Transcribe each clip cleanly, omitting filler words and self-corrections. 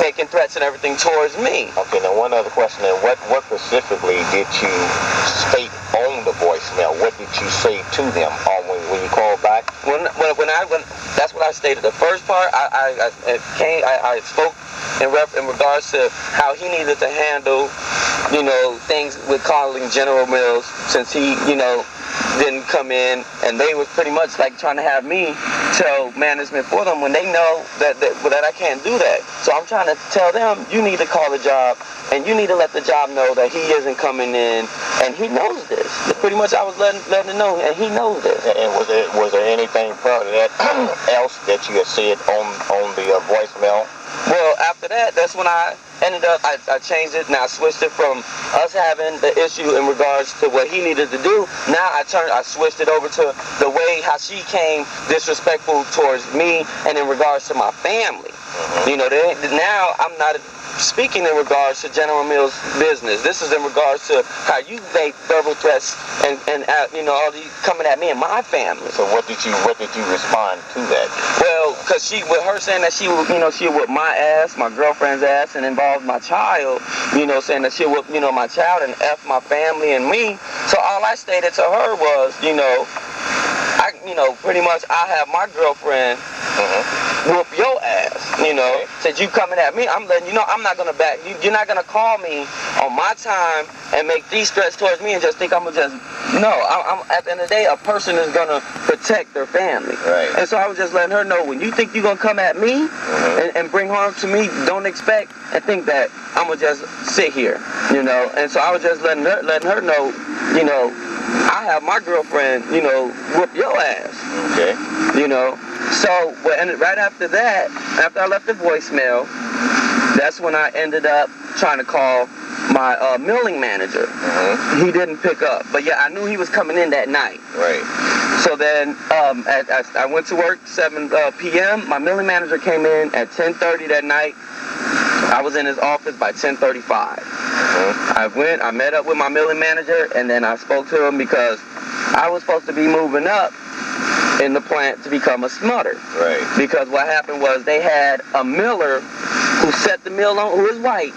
making threats and everything towards me. Okay, now one other question. Then what specifically did you state on the voicemail? What did you say to them when you called back? When that's what I stated. The first part, I spoke in regards to how he needed to handle, things with calling General Mills, since he, didn't come in, and they were pretty much like trying to have me tell management for them when they know that I can't do that. So I'm trying to tell them, you need to call the job, and you need to let the job know that he isn't coming in, and he knows this. Pretty much I was letting him know, and he knows this. And was there anything prior to that else that you had said on the voicemail? Well, after that, that's when I ended up, I changed it, and I switched it from us having the issue in regards to what he needed to do. Now I switched it over to the way how she came disrespectful towards me and in regards to my family. Now I'm not speaking in regards to General Mills business. This is in regards to how you make verbal threats and all these coming at me and my family. So what did you respond to that? Well, because with her saying that she would whip my ass, my girlfriend's ass, and involve my child, saying that she would whip, my child and F my family and me. So all I stated to her was, pretty much I have my girlfriend whoop your ass, Since you coming at me, I'm letting you know I'm not going to back. You're not going to call me on my time and make these threats towards me and just think I'm going to just, no. I'm at the end of the day, a person is going to protect their family. Right. And so I was just letting her know, when you think you're going to come at me and bring harm to me, don't expect and think that I'm going to just sit here, And so I was just letting her know, I have my girlfriend, whoop your ass. Okay. So right after that, after I left the voicemail, that's when I ended up trying to call my milling manager. He didn't pick up, but yeah, I knew he was coming in that night. Right. So then I went to work 7 p.m. My milling manager came in at 10:30 that night. I was in his office by 10:35. I met up with my milling manager, and then I spoke to him because I was supposed to be moving up in the plant to become a smudder. Right. Because what happened was they had a miller who set the mill on, who is white,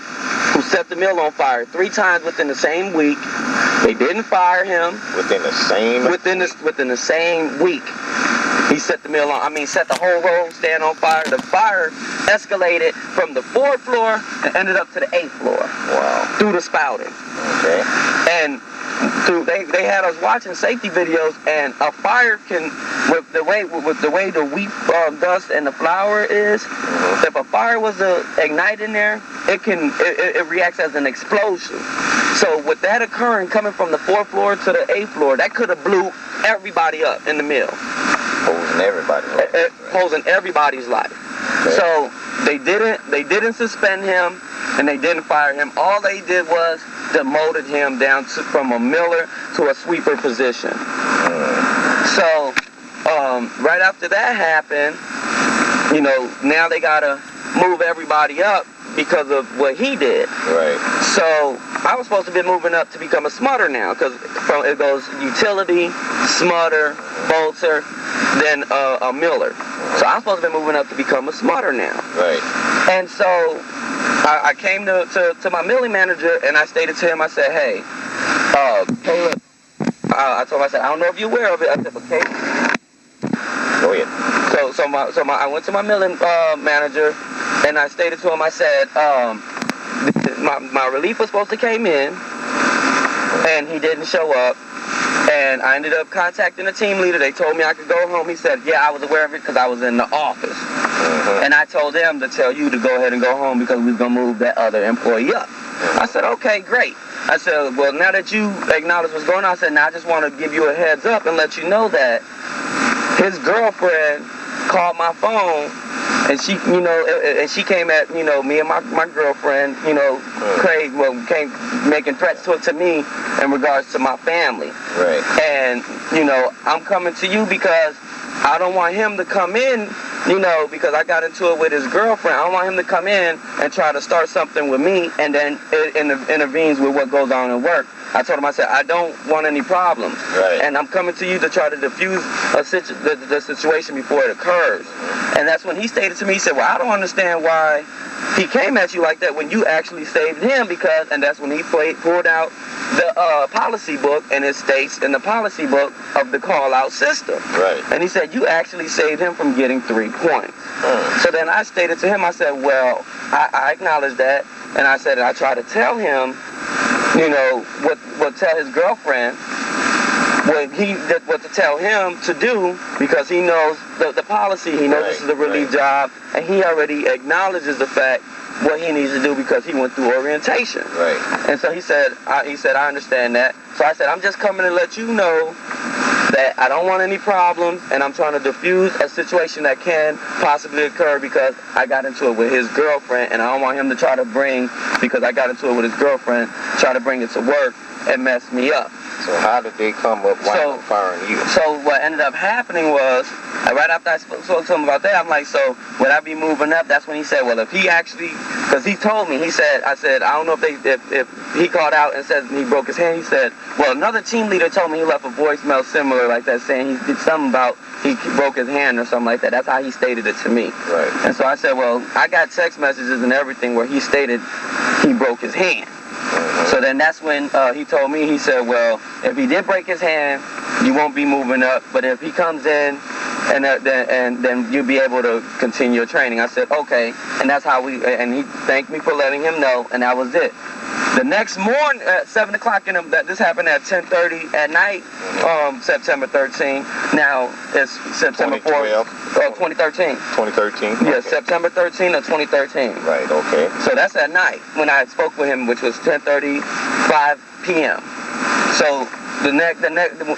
who set the mill on fire 3 times within the same week. They didn't fire him. Within the same week. He set the mill on, set the whole road stand on fire. The fire escalated from the 4th floor and ended up to the 8th floor. Wow. Through the spouting. Okay. And they had us watching safety videos, and a fire can, with the way the wheat dust and the flour is, if a fire was to ignite in there, it reacts as an explosion. So with that occurring, coming from the 4th floor to the 8th floor, that could have blew everybody up in the mill. Posing everybody's life. Posing everybody's life. Okay. So they didn't suspend him, and they didn't fire him. All they did was demoted him down from a miller to a sweeper position. So right after that happened, now they gotta move everybody up because of what he did. Right. So I was supposed to be moving up to become a smudder now, because it goes utility, smudder, bolter, then a miller. So I'm supposed to be moving up to become a smudder now. Right. And so I came to my milling manager, and I stated to him, I said, hey, Caleb, I told him, I said, I don't know if you're aware of it. I said, okay. Go ahead. So I went to my milling manager, and I stated to him, I said, my relief was supposed to came in, and he didn't show up. And I ended up contacting the team leader. They told me I could go home. He said, yeah, I was aware of it because I was in the office. And I told them to tell you to go ahead and go home because we was going to move that other employee up. I said, okay, great. I said, well, now that you acknowledge what's going on, I said, now I just want to give you a heads up and let you know that his girlfriend called my phone, and she came at, me and my girlfriend, Craig, came making threats to me in regards to my family. Right. And, I'm coming to you because I don't want him to come in, because I got into it with his girlfriend. I don't want him to come in and try to start something with me, and then it intervenes with what goes on in work. I told him, I said, I don't want any problems. Right. And I'm coming to you to try to diffuse the situation before it occurs. And that's when he stated to me, he said, well, I don't understand why he came at you like that when you actually saved him, because, and that's when he pulled out the policy book, and it states in the policy book of the call-out system. Right. And he said, you actually saved him from getting 3 points. So then I stated to him, I said, well, I acknowledge that, and I said, I try to tell him, you know, what tell his girlfriend what to tell him to do, because he knows the policy, he knows this is a relief job, and he already acknowledges the fact what he needs to do because he went through orientation. Right. And so he said, I understand that. So I said, I'm just coming to let you know that I don't want any problems, and I'm trying to diffuse a situation that can possibly occur because I got into it with his girlfriend, and I don't want him to try to bring, because I got into it with his girlfriend, try to bring it to work and mess me up. So how did they come up while firing you? So what ended up happening was, right after I spoke to him about that, I'm like, so would I be moving up? That's when he said, well, if he actually, because he told me, he said, I said, I don't know if he called out and said he broke his hand. He said, well, another team leader told me he left a voicemail similar like that, saying he did something about he broke his hand or something like that. That's how he stated it to me. Right. And so I said, well, I got text messages and everything where he stated he broke his hand. So then that's when he told me, he said, well, if he did break his hand, you won't be moving up. But if he comes in, and then you'll be able to continue your training. I said, okay. And that's how and he thanked me for letting him know, and that was it. The next morning at 7 o'clock, this happened at 10:30 at night, September 13th. Now it's September 4th, 2013. 2013? Yes, September 13th of 2013. Right, okay. So that's at night when I spoke with him, which was 10:35 p.m. So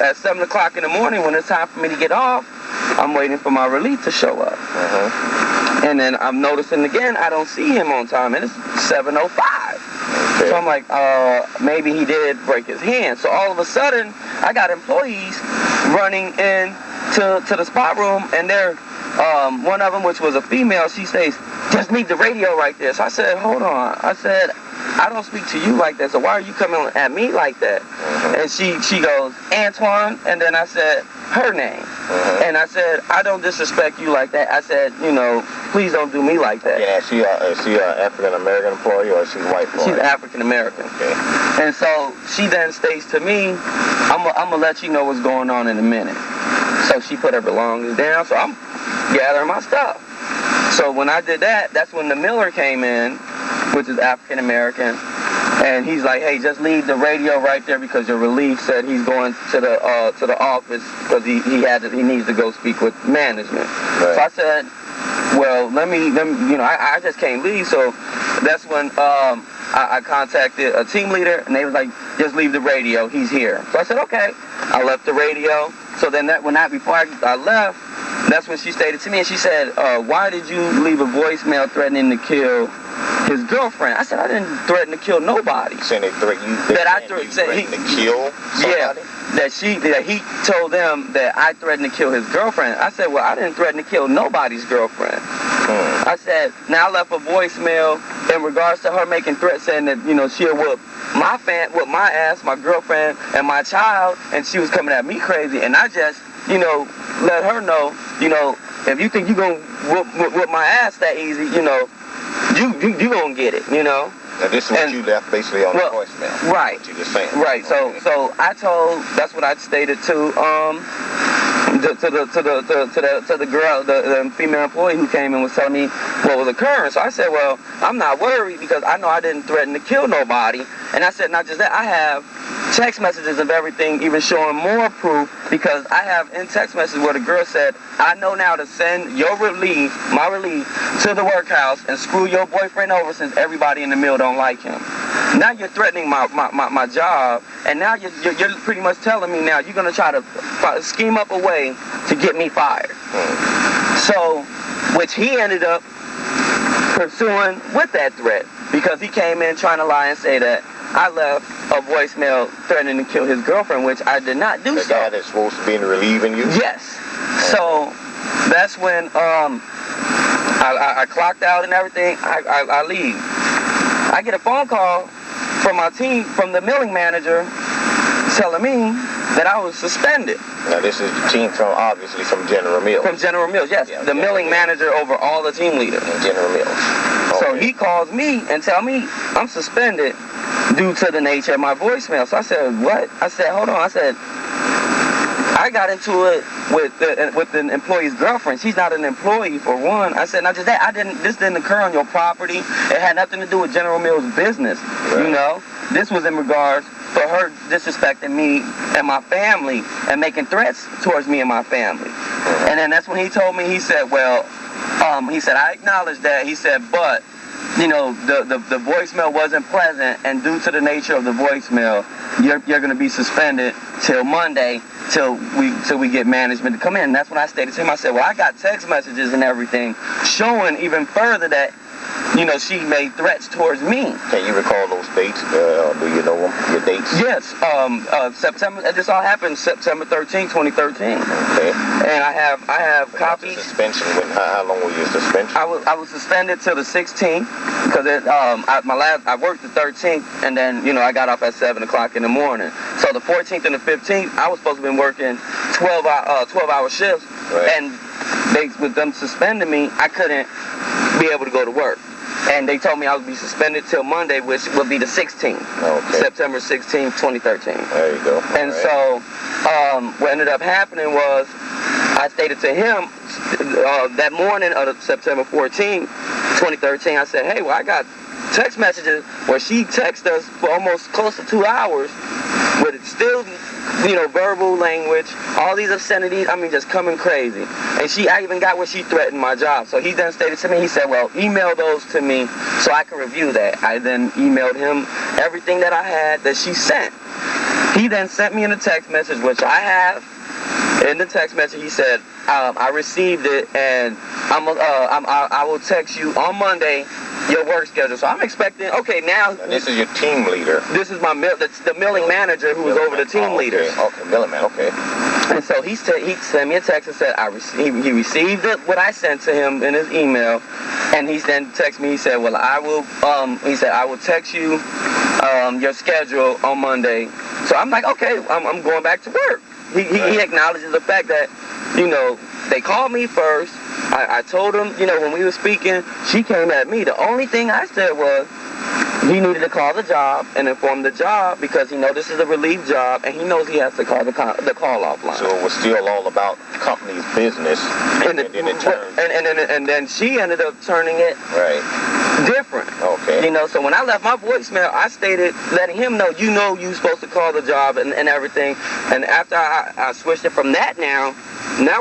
at 7 o'clock in the morning, when it's time for me to get off, I'm waiting for my relief to show up. And then I'm noticing again, I don't see him on time, and it's 7:05. So I'm like, maybe he did break his hand. So all of a sudden, I got employees running in to the spot room, and they're, one of them, which was a female, she says, just leave the radio right there. So I said, hold on. I said, I don't speak to you like that, so why are you coming at me like that? And she goes, Antoine, and then I said her name. And I said, I don't disrespect you like that. I said, you know, please don't do me like that. Yeah, is she an African-American employee or is she white employee? She's African-American. Okay. And so she then states to me, I'm going to let you know what's going on in a minute. So she put her belongings down, so I'm gathering my stuff. So when I did that, that's when the Miller came in, which is African American, and he's like, "Hey, just leave the radio right there because your relief said he's going to the office because he needs to go speak with management." Right. So I said, "Well, let me, you know, I just can't leave." So that's when I contacted a team leader, and they was like, "Just leave the radio. He's here." So I said, "Okay." I left the radio. So then before I left, that's when she stated to me, and she said, "Why did you leave a voicemail threatening to kill his girlfriend?" I said, "I didn't threaten to kill nobody." Saying they threatened you? Threatened to kill somebody? Yeah, that he told them that I threatened to kill his girlfriend. I said, "Well, I didn't threaten to kill nobody's girlfriend." I said, now I left a voicemail in regards to her making threats saying that, you know, she'll whoop my ass, my girlfriend, and my child, and she was coming at me crazy, and I just, you know, let her know, you know, if you think you're going to whoop my ass that easy, you know, you going to get it, you know. Now this is what you left basically on the voicemail. Right. What you just saying. Right. Okay. So I told, that's what I stated to the girl, the female employee who came and was telling me what was occurring. So I said, well, I'm not worried because I know I didn't threaten to kill nobody. And I said, not just that, I have text messages of everything, even showing more proof, because I have in text messages where the girl said, I know now to send your relief, my relief, to the workhouse and screw your boyfriend over since everybody in the mill don't like him. Now you're threatening my job, and now you're pretty much telling me now you're going to try to scheme up a way to get me fired. So, which he ended up pursuing with that threat, because he came in trying to lie and say that I left a voicemail threatening to kill his girlfriend, which I did not do. The guy that's supposed to be relieving you? Yes. So that's when I clocked out and everything. I leave. I get a phone call from my team, from the milling manager, telling me that I was suspended. Now this is the team obviously from General Mills. From General Mills, yes. Yeah, the milling manager over all the team leaders. General Mills. Okay. So he calls me and tell me I'm suspended due to the nature of my voicemail. So I said, what? I said, hold on. I said, I got into it with an employee's girlfriend. She's not an employee, for one. I said, not just that. This didn't occur on your property. It had nothing to do with General Mills' business. Right. You know, this was in regards for her disrespecting me and my family and making threats towards me and my family. And then that's when he told me. He said, well, he said, I acknowledge that. He said, but you know, the voicemail wasn't pleasant, and due to the nature of the voicemail, you're going to be suspended till Monday, till we get management to come in. And that's when I stated to him, I said, well, I got text messages and everything showing even further that, you know, she made threats towards me. Can you recall those dates? Do you know them? Your dates? Yes. September. This all happened September 13, 2013. Okay. And I have copies. Suspension. How long were you suspension? I was suspended till the 16th because I worked the 13th, and then, you know, I got off at 7 o'clock in the morning. So the 14th and the 15th, I was supposed to be working 12-hour shifts, right. And with them suspending me, I couldn't be able to go to work. And they told me I would be suspended till Monday, which would be the 16th. Okay. September 16th, 2013. There you go. And so what ended up happening was I stated to him that morning of September 14th, 2013, I said, hey, well, I got text messages where she texted us for almost close to 2 hours with still, you know, verbal language, all these obscenities, I mean, just coming crazy. And I even got where she threatened my job. So he then stated to me, he said, well, email those to me so I can review that. I then emailed him everything that I had that she sent. He then sent me in a text message, which I have. In the text message, he said, I received it, and I will text you on Monday your work schedule. So I'm expecting, okay, now... And this is your team leader. This is the milling manager who was over the team leaders. Okay, milling man, okay. And so he sent me a text and said he received it, what I sent to him in his email, and he then texted me, he said, well, I will text you your schedule on Monday. So I'm like, okay, I'm going back to work. He acknowledges the fact that, you know, they called me first. I told him, you know, when we were speaking, she came at me. The only thing I said was he needed to call the job and inform the job because he knows this is a relief job and he knows he has to call the call-off line. So it was still all about the company's business, and then it turned... And then she ended up turning it different. Okay. You know, so when I left my voicemail, I stated, letting him know, you know you're supposed to call the job and everything. And after I switched it from that now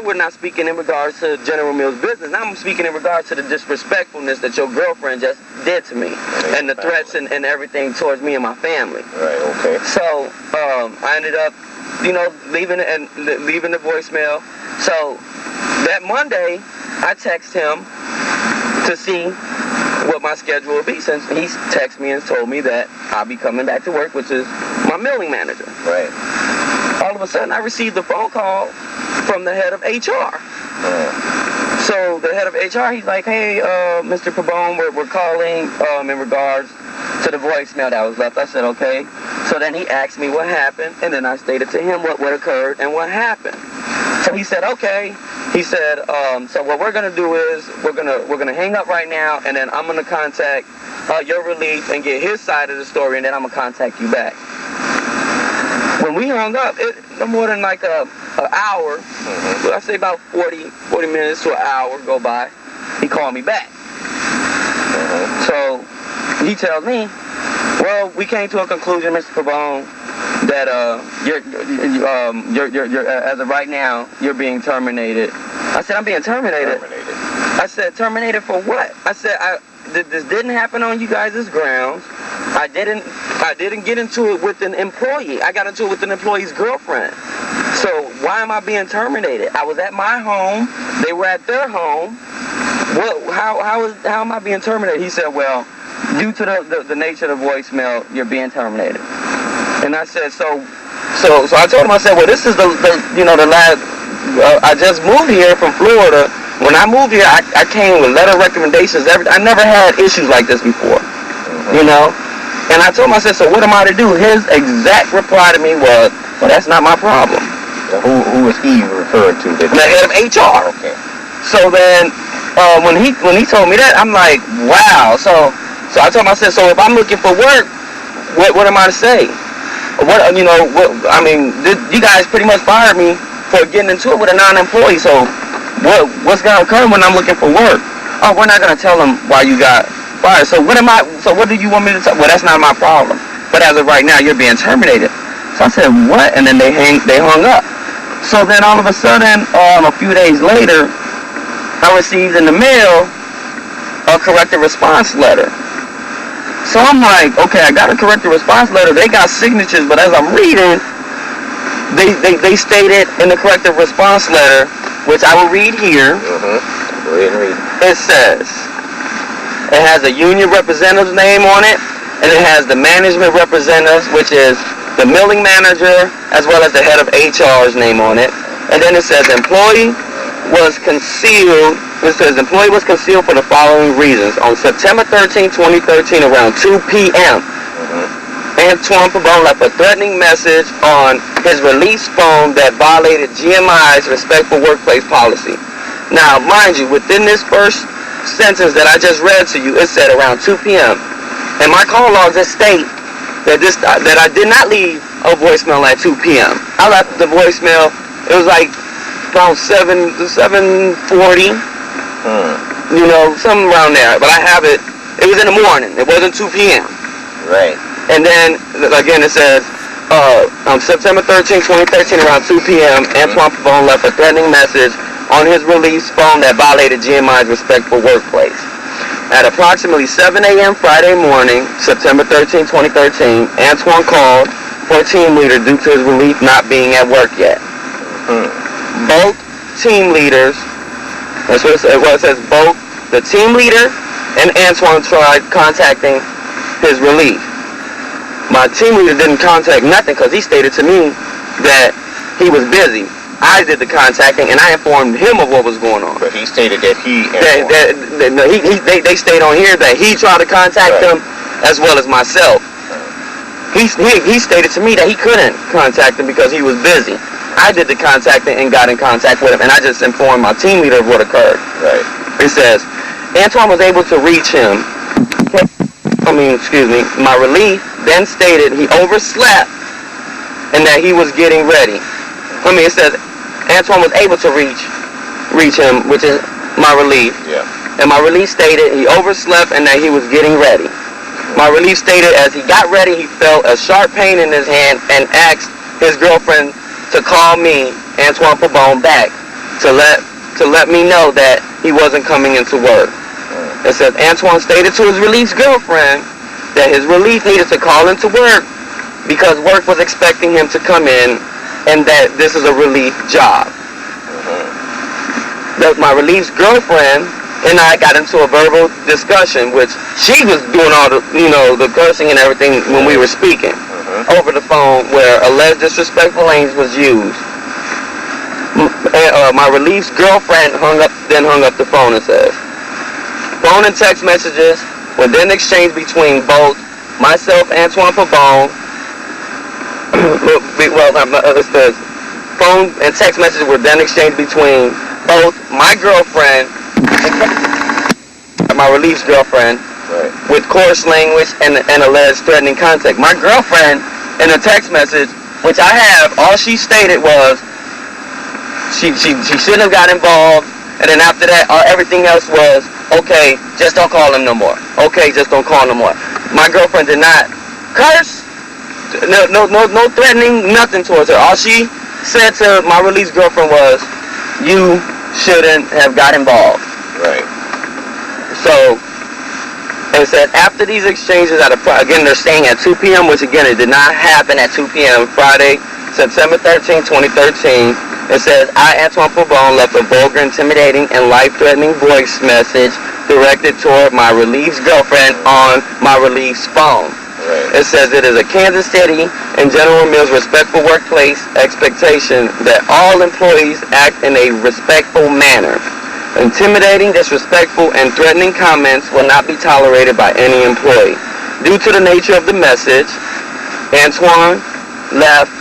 we're not speaking in regards to General Mills business. Now I'm speaking in regards to the disrespectfulness that your girlfriend just did to me and the threats and everything towards me and my family. Right, okay. So I ended up, you know, leaving the voicemail. So that Monday, I text him to see what my schedule will be, since he texted me and told me that I'll be coming back to work, which is my milling manager. Right. All of a sudden, I received a phone call from the head of HR. So the head of HR, he's like, hey, Mr. Pabon, we're calling in regards to the voicemail that was left. I said, okay. So then he asked me what happened, and then I stated to him what occurred and what happened. So he said, okay. He said, so what we're gonna do is we're gonna hang up right now, and then I'm gonna contact your relief and get his side of the story, and then I'm gonna contact you back. When we hung up, no more than like an hour, I say about 40 minutes to an hour go by, he called me back. So he tells me, well, we came to a conclusion, Mr. Pabon, that you're as of right now, you're being terminated. I said, I'm being terminated. I said, terminated for what? I said, this didn't happen on you guys' grounds. I didn't get into it with an employee. I got into it with an employee's girlfriend. So why am I being terminated? I was at my home. They were at their home. How am I being terminated? He said, well, due to the nature of the voicemail, you're being terminated. And I said, so I told him, I said, well, this is the last, I just moved here from Florida. When I moved here, I came with letter recommendations, everything. I never had issues like this before, you know? And I told him, I said, so what am I to do? His exact reply to me was, Well, that's not my problem. Now, who is he referring to? The head of HR. Okay. So then, when he told me that, I'm like, wow. So I told him, I said, so if I'm looking for work, what am I to say? What I mean, you guys pretty much fired me for getting into it with a non-employee. So what's gonna occur when I'm looking for work? Oh, we're not gonna tell them why you got fired. So what do you want me to tell? Well, that's not my problem. But as of right now, you're being terminated. So I said, what? And then they hung up. So then all of a sudden, a few days later, I received in the mail a corrective response letter. So I'm like, okay, I got a corrective response letter. They got signatures, but as I'm reading, they stated in the corrective response letter, which I will read here. Go ahead and read. It says, it has a union representative's name on it, and it has the management representative, which is the milling manager, as well as the head of HR's name on it. And then it says, employee was concealed. It says, employee was concealed for the following reasons. On September 13, 2013, around 2 p.m., Antoine Pabon left a threatening message on his release phone that violated GMI's respectful workplace policy. Now, mind you, within this first sentence that I just read to you, it said around 2 p.m. And my call logs that state that I did not leave a voicemail at 2 p.m. I left the voicemail, it was like around 7:40, something around there. But I have it was in the morning. It wasn't 2 p.m. Right. And then, again, it says, on September 13, 2013, around 2 p.m., Antoine Pabon left a threatening message on his release phone that violated GMI's respectful workplace. At approximately 7 a.m. Friday morning, September 13, 2013, Antoine called for a team leader due to his relief not being at work yet. Both team leaders, that's what it says, it says both the team leader and Antoine tried contacting his relief. My team leader didn't contact nothing because he stated to me that he was busy. I did the contacting and I informed him of what was going on. But he stated that they stayed on here that he tried to contact them as well as myself. He stated to me that he couldn't contact him because he was busy. I did the contacting and got in contact with him, and I just informed my team leader of what occurred. Right. It says, Antoine was able to reach him. My relief then stated he overslept and that he was getting ready. It says Antoine was able to reach him, which is my relief. Yeah. And my relief stated he overslept and that he was getting ready. My relief stated as he got ready, he felt a sharp pain in his hand and asked his girlfriend to call me, Antoine Pabon, back to let me know that he wasn't coming into work. It says Antoine stated to his relief's girlfriend that his relief needed to call into work because work was expecting him to come in and that this is a relief job. My relief's girlfriend and I got into a verbal discussion, which she was doing all the, the cursing and everything when we were speaking over the phone, where alleged disrespectful language was used. My relief's girlfriend hung up the phone and says, phone and text messages were then exchanged between both myself, Antoine Pabon. It says phone and text messages were then exchanged between both my girlfriend and my relief's girlfriend, with coarse language and alleged threatening contact. My girlfriend, in a text message, which I have, all she stated was she shouldn't have got involved, and then after that, everything else was, okay, just don't call him no more. Okay, just don't call him no more. My girlfriend did not curse, no threatening, nothing towards her. All she said to my released girlfriend was, you shouldn't have got involved. Right. So, it said after these exchanges, again, they're staying at 2 p.m., which again, it did not happen at 2 p.m. Friday, September 13, 2013. It says, I, Antoine Pabon, left a vulgar, intimidating, and life-threatening voice message directed toward my relief's girlfriend on my relief's phone. Right. It says it is a Kansas City and General Mills respectful workplace expectation that all employees act in a respectful manner. Intimidating, disrespectful, and threatening comments will not be tolerated by any employee. Due to the nature of the message, Antoine left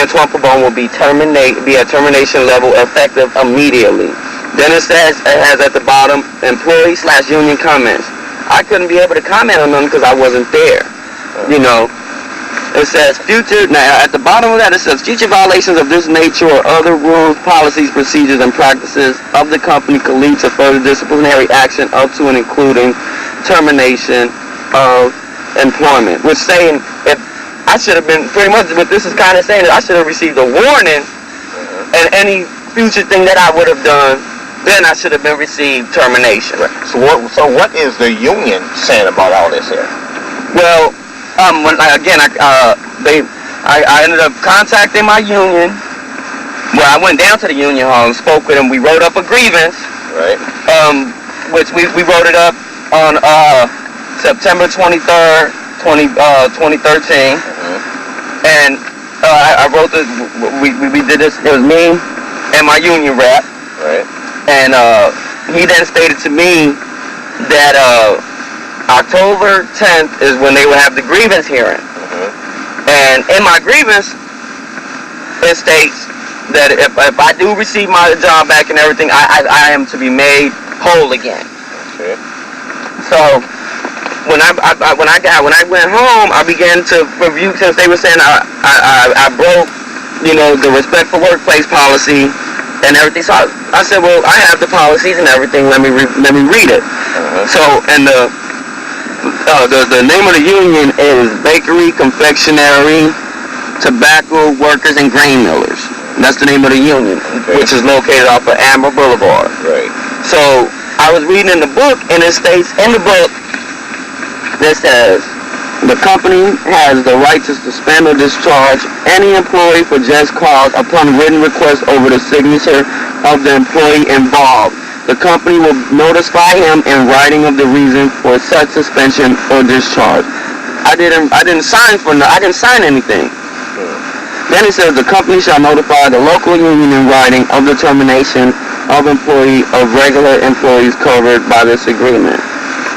Antoine Pabon will be at termination level effective immediately. Then it says, it has at the bottom, employee/union comments. I couldn't be able to comment on them because I wasn't there. You know, it says now at the bottom of that it says future violations of this nature or other rules, policies, procedures, and practices of the company could lead to further disciplinary action up to and including termination of employment. Which saying, if I should have been, pretty much what this is kind of saying, that I should have received a warning, and any future thing that I would have done, then I should have been received termination. Right. So what is the union saying about all this here? Well, I ended up contacting my union. Well, I went down to the union hall and spoke with them. We wrote up a grievance. Right. Which we wrote it up on September 23rd, 2013. And I wrote this. We did this. It was me and my union rep. Right. And he then stated to me that October 10th is when they would have the grievance hearing. And in my grievance, it states that if I do receive my job back and everything, I am to be made whole again. Okay. So when I went home, I began to review, since they were saying I broke, you know, the respect for workplace policy and everything. So I said, well, I have the policies and everything. Let me read it. So, and the name of the union is Bakery, Confectionery, Tobacco Workers, and Grain Millers. That's the name of the union, which is located off of Amber Boulevard. Right. So I was reading in the book, and it states in the book that says, the company has the right to suspend or discharge any employee for just cause upon written request over the signature of the employee involved. The company will notify him in writing of the reason for such suspension or discharge. I didn't sign anything. Then it says the company shall notify the local union in writing of the termination of employee of regular employees covered by this agreement.